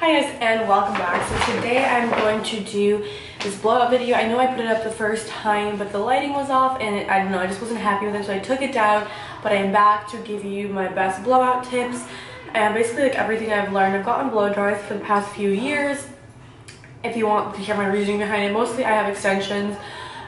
Hi guys, and welcome back. So today I'm going to do this blowout video. I know I put it up the first time, but the lighting was off and I don't know, I just wasn't happy with it, so I took it down. But I'm back to give you my best blowout tips and basically like everything I've learned. I've gotten blow dries for the past few years. If you want to hear my reasoning behind it, mostly I have extensions.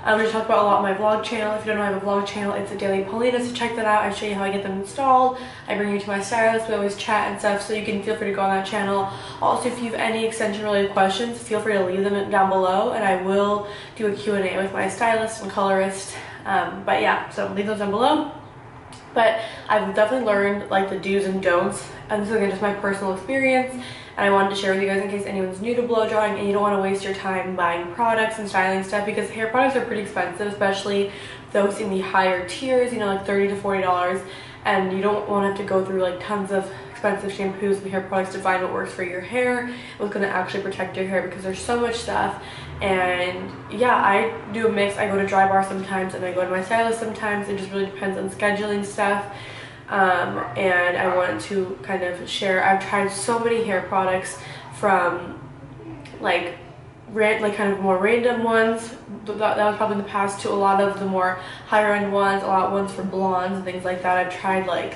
I'm going to talk about a lot on my vlog channel. If you don't know, I have a vlog channel. It's a daily Polina, so check that out. I show you how I get them installed. I bring you to my stylist. We always chat and stuff, so you can feel free to go on that channel. Also, if you have any extension related questions, feel free to leave them down below, and I will do a Q&A with my stylist and colorist. But yeah, so leave those down below. But I've definitely learned like the do's and don'ts, and this is again just my personal experience. And I wanted to share with you guys in case anyone's new to blow drying and you don't want to waste your time buying products and styling stuff, because hair products are pretty expensive, especially those in the higher tiers, you know, like $30 to $40, and you don't want to have to go through like tons of expensive shampoos and hair products to find what works for your hair, what's going to actually protect your hair, because there's so much stuff. And yeah, I do a mix. I go to Dry Bar sometimes and I go to my stylist sometimes. It just really depends on scheduling stuff. And I wanted to kind of share. I've tried so many hair products, from like kind of more random ones that was probably in the past, to a lot of the more higher end ones, a lot of ones for blondes and things like that. I've tried like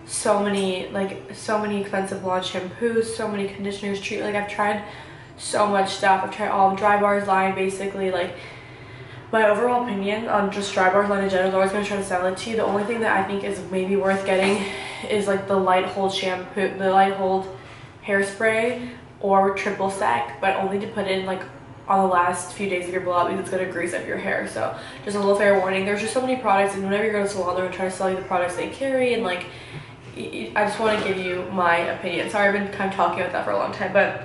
so many expensive blonde shampoos, so many conditioners, I've tried so much stuff. I've tried all of Dry Bar's line, basically. Like, my overall opinion on just Dry Bar's line in general is always going to try to sell it to you. The only thing that I think is maybe worth getting is like the Light Hold shampoo, the Light Hold hairspray, or triple sec, but only to put in like on the last few days of your blowout, because it's going to grease up your hair. So just a little fair warning, there's just so many products, and whenever you go to a salon, they're going to try to sell you the products they carry, and like, I just want to give you my opinion. Sorry, I've been kind of talking about that for a long time, but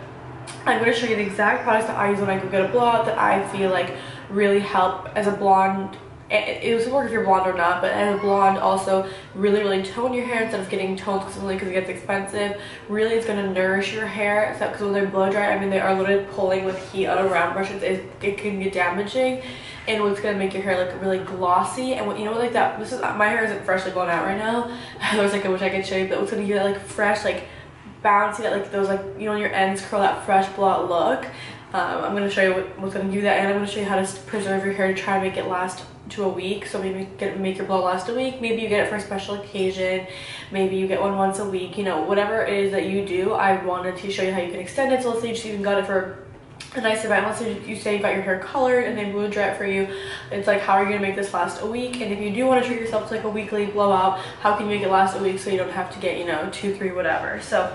I'm going to show you the exact products that I use when I go get a blowout that I feel like really help as a blonde. It doesn't work if you're blonde or not, but as a blonde also really tone your hair instead of getting toned consistently because it gets expensive. Really, it's going to nourish your hair, because when they're blow dry, I mean, they are literally pulling with heat on a round brush. It can get damaging, and what's going to make your hair look really glossy. And what, you know, like that, this is, my hair isn't freshly blown out right now. I was like, I wish I could show you, but what's going to give it like fresh, like bouncy, that like those, like, you know, your ends curl, that fresh blowout look. I'm going to show you what's going to do that, and I'm going to show you how to preserve your hair to try to make it last to a week. So maybe make your blowout last a week. Maybe you get it for a special occasion. Maybe you get one once a week. You know, whatever it is that you do, I wanted to show you how you can extend it. So let's say you just even got it for a nice event. Let's say you say you got your hair colored and they blow dry it for you. It's like, how are you going to make this last a week? And if you do want to treat yourself to like a weekly blowout, how can you make it last a week so you don't have to get, you know, 2, 3, whatever. So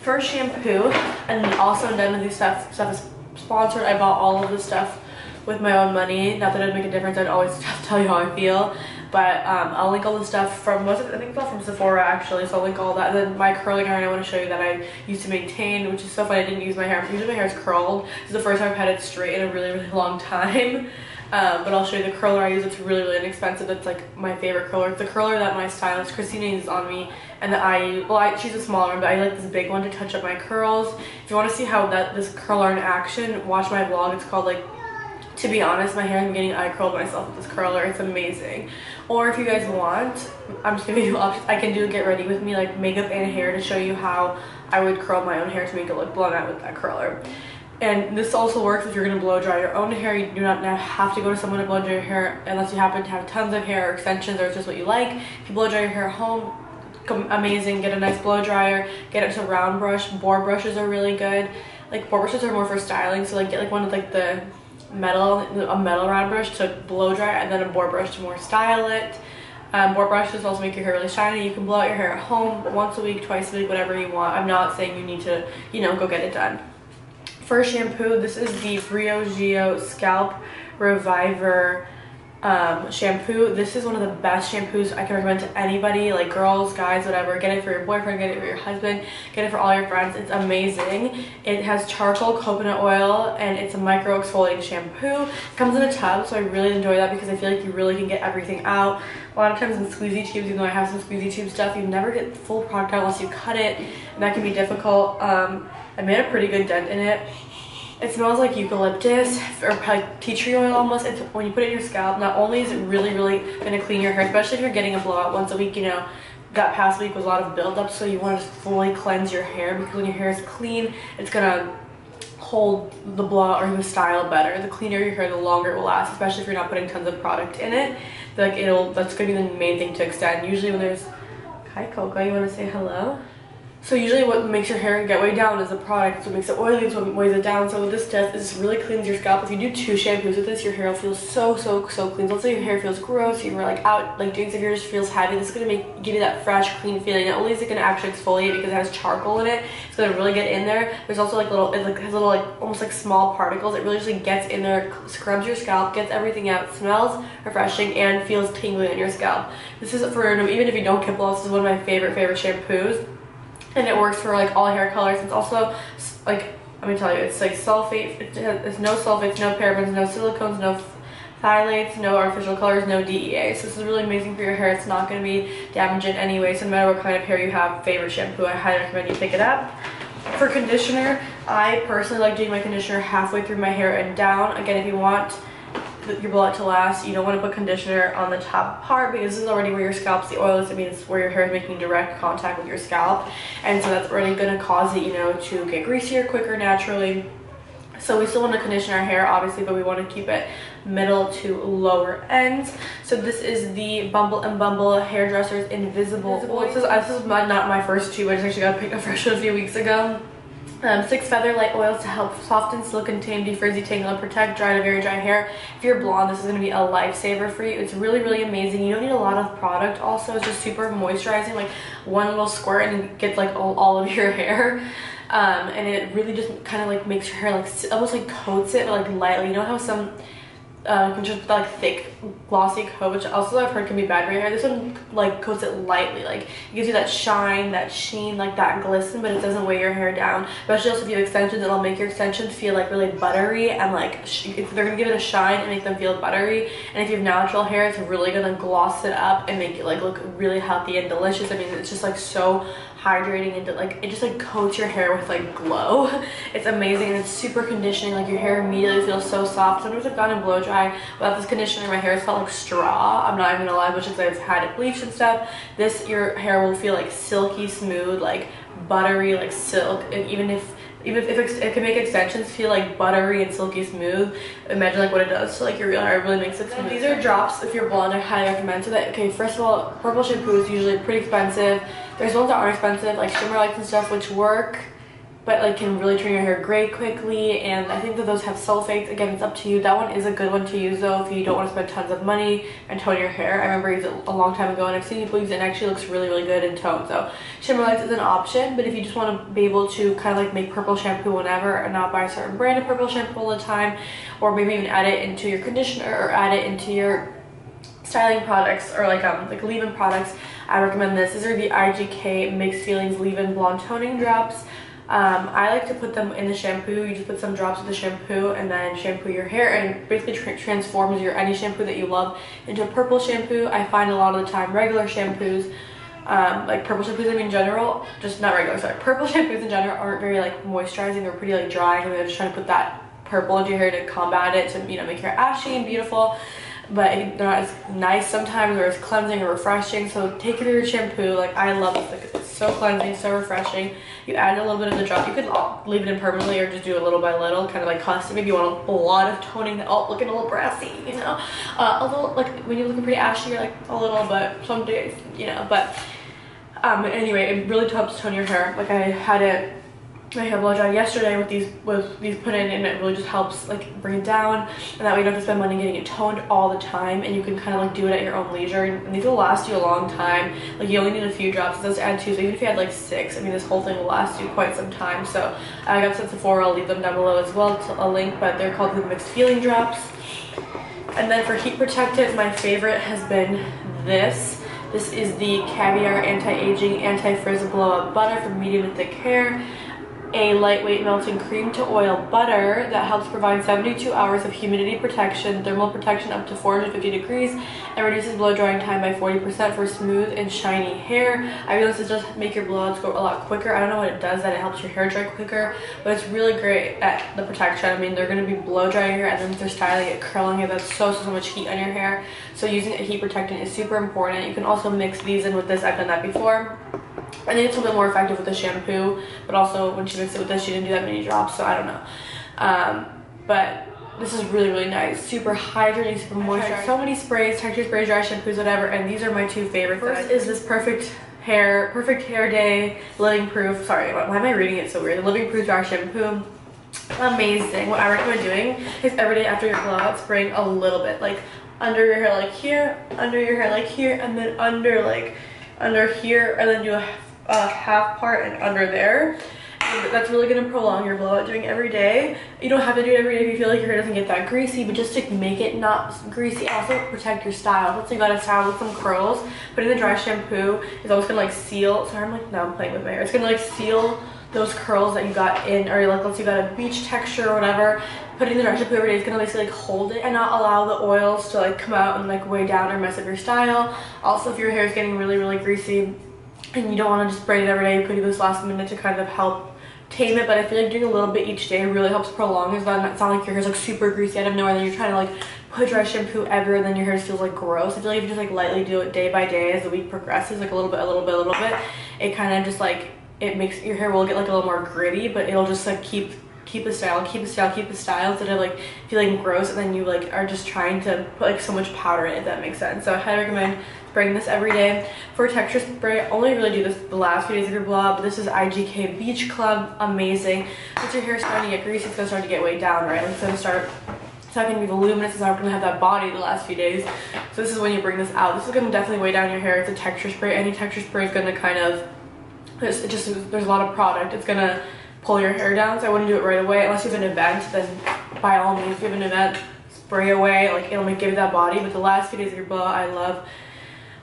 first, shampoo. And also, none of this stuff is sponsored. I bought all of this stuff with my own money. Not that it'd make a difference, I'd always tell you how I feel, but I'll link all the stuff from, I think it's all from Sephora actually, so I'll link all that. And then my curling iron, I want to show you that I used to maintain, which is so funny. I didn't use my hair. Usually my hair is curled. This is the first time I've had it straight in a really long time. But I'll show you the curler I use. It's really inexpensive. It's like my favorite curler. It's the curler that my stylist Christina uses on me, and that she's a smaller one, but I like this big one to touch up my curls. If you want to see how this curler in action, watch my vlog. It's called like, to be honest, my hair, I'm getting eye curled myself with this curler. It's amazing. Or if you guys want, I'm just giving you options. I can do a get ready with me, like makeup and hair, to show you how I would curl my own hair to make it look blown out with that curler. And this also works if you're going to blow dry your own hair. You do not have to go to someone to blow dry your hair unless you happen to have tons of hair or extensions, or it's just what you like. If you blow dry your hair at home, amazing. Get a nice blow dryer. Get it to round brush. Boar brushes are really good. Like, boar brushes are more for styling, so like get like one with like a metal round brush to blow dry, and then a boar brush to more style it. Boar brushes also make your hair really shiny. You can blow out your hair at home once a week, twice a week, whatever you want. I'm not saying you need to, you know, go get it done. First, shampoo. This is the Briogeo Scalp Reviver shampoo. This is one of the best shampoos I can recommend to anybody, like girls, guys, whatever. Get it for your boyfriend, get it for your husband, get it for all your friends. It's amazing. It has charcoal, coconut oil, and it's a micro exfoliating shampoo. It comes in a tub, so I really enjoy that because I feel like you really can get everything out. A lot of times in squeezy tubes, even though I have some squeezy tube stuff, you never get full product out unless you cut it, and that can be difficult. I made a pretty good dent in it. It smells like eucalyptus or like tea tree oil almost. It's, when you put it in your scalp, not only is it really going to clean your hair, especially if you're getting a blowout once a week, you know, that past week was a lot of buildup, so you want to fully cleanse your hair, because when your hair is clean, it's gonna hold the blowout or the style better. The cleaner your hair, the longer it will last, especially if you're not putting tons of product in it. Like that's gonna be the main thing to extend. Usually when there's, hi Coco, you want to say hello? So usually what makes your hair get way down is the product. So what makes it oily, it's what weighs it down. So what this does is really cleans your scalp. If you do 2 shampoos with this, your hair will feel so clean. So let's say your hair feels gross, you were like out like doing stuff, your just feels heavy. This is gonna give you that fresh, clean feeling. Not only is it gonna actually exfoliate because it has charcoal in it, it's gonna really get in there. There's also like little, it has little like almost like small particles. It really just like gets in there, scrubs your scalp, gets everything out, smells refreshing, and feels tingly on your scalp. This is for even if you don't get blowout, this is one of my favorite shampoos. And it works for like all hair colors. It's also like, let me tell you, it's like sulfate, it's no sulfates, no parabens, no silicones, no phthalates, no artificial colors, no DEA. So this is really amazing for your hair. It's not going to be damaging anyway. So no matter what kind of hair you have, favorite shampoo, I highly recommend you pick it up. For conditioner, I personally like doing my conditioner halfway through my hair and down. Again, if you want your blowout to last, you don't want to put conditioner on the top part, because this is already where your scalp's the oil is. It means where your hair is making direct contact with your scalp, and so that's already going to cause it, you know, to get greasier quicker naturally. So we still want to condition our hair, obviously, but we want to keep it middle to lower ends. So this is the Bumble and Bumble Hairdressers Invisible. This is not my first tube. I just actually got picked up fresh a few weeks ago. 6 feather light oils to help soften, silken, tame, defrizz, detangle, and protect dry to very dry hair. If you're blonde, this is going to be a lifesaver for you. It's really amazing. You don't need a lot of product. Also, it's just super moisturizing, like one little squirt and it gets like all of your hair. And it really just kind of like makes your hair like almost like coats it, but like lightly. You know how some can just put that like thick glossy coat, which also I've heard can be bad for your hair. This one like coats it lightly, like it gives you that shine, that sheen, like that glisten, but it doesn't weigh your hair down. Especially also if you have extensions, it'll make your extensions feel like really buttery, and like they're gonna give it a shine and make them feel buttery. And if you have natural hair, it's really gonna gloss it up and make it like look really healthy and delicious. I mean, it's just like so hydrating, and like it just like coats your hair with like glow. It's amazing, and it's super conditioning. Like your hair immediately feels so soft. Sometimes I've gone in blow dry without this conditioner, my hair has felt like straw. I'm not even gonna lie, which is I've had it bleached and stuff. This, your hair will feel like silky smooth, like buttery, like silk. And even if it can make extensions feel like buttery and silky smooth, imagine like what it does to like your real hair. It really makes it smooth. These are drops if you're blonde, I highly recommend. So that, okay, first of all, purple shampoo is usually pretty expensive. There's ones that aren't expensive, like shimmer lights and stuff, which work, but like can really turn your hair gray quickly, and I think that those have sulfates. Again, it's up to you. That one is a good one to use though if you don't want to spend tons of money and tone your hair. I remember using it a long time ago, and I've seen people use it and it actually looks really good in tone. So shimmer lights is an option, but if you just want to be able to kind of like make purple shampoo whenever and not buy a certain brand of purple shampoo all the time, or maybe even add it into your conditioner or add it into your styling products or like leave-in products, I recommend this. These are the IGK Mixed Feelings Leave-In Blonde Toning Drops. I like to put them in the shampoo. You just put some drops of the shampoo and then shampoo your hair, and basically transforms your any shampoo that you love into a purple shampoo. I find a lot of the time regular shampoos, like purple shampoos in general, just not regular, sorry, purple shampoos in general aren't very like moisturizing. They're pretty like dry, and they're just trying to put that purple into your hair to combat it, to, you know, make your hair ashy and beautiful. But they're not as nice sometimes or as cleansing or refreshing. So take care of your shampoo. Like I love this, like it's so cleansing, so refreshing. You add a little bit of the drop. You could leave it in permanently or just do it little by little, kind of like custom. If you want a lot of toning, looking a little brassy, you know, a little, like when you're looking pretty ashy, you're like a little, but some days, you know. But anyway, it really helps tone your hair. Like I had it, my hair blow dry yesterday with these put in, and it really just helps like bring it down, and that way you don't have to spend money getting it toned all the time, and you can kind of like do it at your own leisure, and these will last you a long time. Like you only need a few drops. It does add 2, so even if you had like 6, I mean this whole thing will last you quite some time. So I got some at SEPHORA. I'll leave them down below as well, to a link, but they're called the Mixed Feeling Drops. And then for heat protectant, my favorite has been this. This is the Caviar Anti-Aging Anti-Frizz Blow Up Butter for medium to thick hair. a lightweight melting cream to oil butter that helps provide 72 hours of humidity protection, thermal protection up to 450 degrees, and reduces blow drying time by 40% for smooth and shiny hair. I realize it does make your blowouts go a lot quicker. I don't know what it does, that it helps your hair dry quicker, but it's really great at the protection. I mean, they're going to be blow drying your hair, and then if they're styling it, curling it, that's so much heat on your hair. So using a heat protectant is super important. You can also mix these in with this. I've done that before. I think it's a little bit more effective with the shampoo, but also when she mixed it with this, she didn't do that many drops, so I don't know. But this is really nice, super hydrating, super moisturizing. So many sprays, texture sprays, dry shampoos, whatever, and these are my two favorites. First is this perfect hair day living proof. Sorry, why am I reading it so weird? The living proof dry shampoo. Amazing. What I recommend doing is every day after your blowout, spraying a little bit, like under your hair, like here, under your hair, like here, and then under here, and then do a half part and under there. And that's really going to prolong your blowout doing every day. You don't have to do it every day if you feel like your hair doesn't get that greasy, but just to make it not greasy, also protect your style. Let's say you got a style with some curls, putting the dry shampoo is always going to like seal. Sorry, I'm playing with my hair. It's going to like seal those curls that you got in, or like let's say you got a beach texture or whatever. Putting the dry shampoo every day is going to basically like hold it and not allow the oils to like come out and like weigh down or mess up your style. Also, if your hair is getting really greasy and you don't want to just spray it every day, you could do this last minute to kind of help tame it, but I feel like doing a little bit each day really helps prolong it. It's not like your hair's like super greasy out of nowhere, then you're trying to like put dry shampoo everywhere, and then your hair just feels like gross. I feel like if you just like lightly do it day by day as the week progresses, like a little bit, it kind of just like, it makes your hair will get like a little more gritty, but it'll just like keep the style instead of like feeling gross, and then you like are just trying to put like so much powder in it, if that makes sense. So I highly recommend spraying this every day. For texture spray, I only really do this the last few days of your blowout, but this is IGK Beach Club. Amazing. Once your hair's starting to get greasy, it's gonna start to get weighed down, right? Like it's not gonna be voluminous, it's not gonna have that body the last few days. So this is when you bring this out. This is gonna definitely weigh down your hair. It's a texture spray. Any texture spray is gonna kind of, there's a lot of product. It's gonna pull your hair down, so I wouldn't do it right away unless you have an event. Then by all means, if you have an event, spray away, like it'll give you that body. But the last few days of your blowout, I love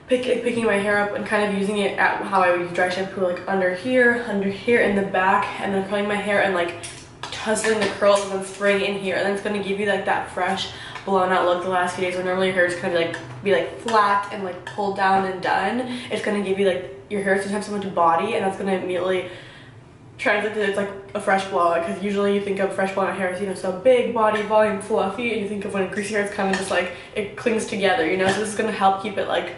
picking my hair up and kind of using it at how I would use dry shampoo, like under here in the back, and then curling my hair and like tussling the curls and then spraying in here, and then it's going to give you like that fresh blown out look the last few days where normally your hair is kind of be flat and like pulled down and done. It's going to give you like, your hair doesn't have so much body, and that's going to immediately translate to it's like a fresh blowout, because usually you think of fresh blowout hair as, you know, so big body volume fluffy, and you think of when greasy hair, it's kind of just like it clings together, you know. So this is going to help keep it like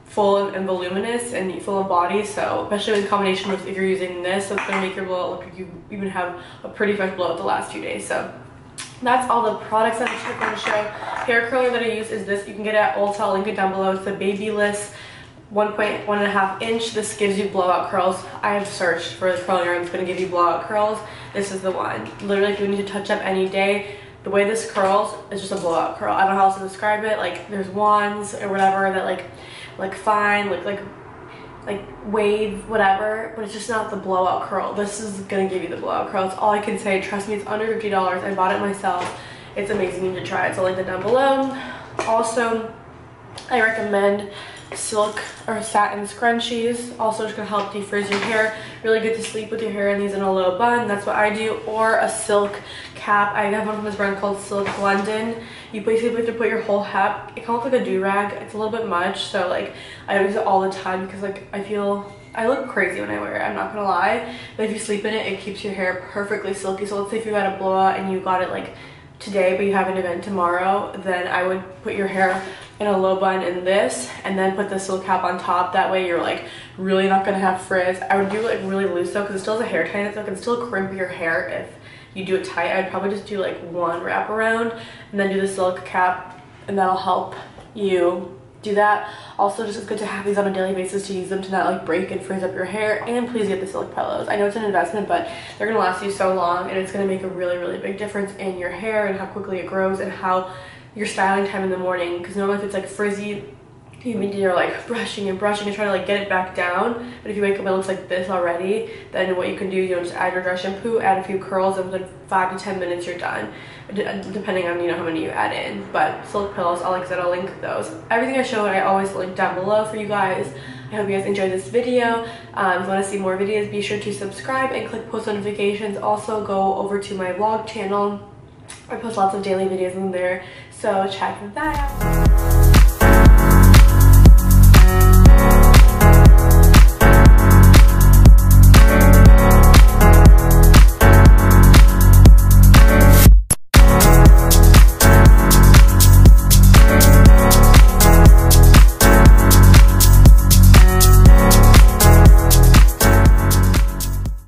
full and voluminous and full of body. So especially in combination with if you're using this, so it's going to make your blowout look like you even have a pretty fresh blowout the last 2 days. So that's all the products that I'm going to show. Hair curler that I use is this. You can get it at ULTA. I'll link it down below. It's the Babyless 1.1.5 inch. This gives you blowout curls. I have searched for the curling iron that's going to give you blowout curls. This is the one. Literally, if you need to touch up any day, the way this curls is just a blowout curl. I don't know how else to describe it. Like there's wands or whatever that like fine, like wave, whatever, but it's just not the blowout curl. This is gonna give you the blowout curl. It's all I can say. Trust me, it's under $50. I bought it myself. It's amazing. You need to try it. So I'll link it down below. Also, I recommend silk or satin scrunchies. Also just gonna help defrizz your hair. Really good to sleep with your hair in these in a low bun. That's what I do. Or a silk cap. I have one from this brand called Silk London. You basically have to put your whole hat. It kind of looks like a do-rag. It's a little bit much, so like I use it all the time because like I look crazy when I wear it, I'm not gonna lie. But if you sleep in it, it keeps your hair perfectly silky. So let's say if you got a blowout and you got it like today, but you have an event tomorrow, then I would put your hair in a low bun in this and then put the silk cap on top. That way you're like really not gonna have frizz. I would do like really loose though, because it still has a hair tie in it, so it can still crimp your hair if you do it tight. I'd probably just do like one wrap around and then do the silk cap, and that'll help you do that. Also, just it's good to have these on a daily basis to use them to not like break and frizz up your hair. And please get the silk pillows. I know it's an investment, but they're gonna last you so long, and it's gonna make a really big difference in your hair and how quickly it grows and how your styling time in the morning. Because normally if it's like frizzy, you're like brushing and trying to like get it back down, but if you wake up and it looks like this already, then what you can do, you know, just add your dry shampoo, add a few curls, and within 5 to 10 minutes you're done, depending on, you know, how many you add in. But silk pillows, like I said, I'll link those. Everything I showed I always link down below for you guys. I hope you guys enjoyed this video. If you want to see more videos, be sure to subscribe and click post notifications. Also go over to my vlog channel. I post lots of daily videos in there, so check that out.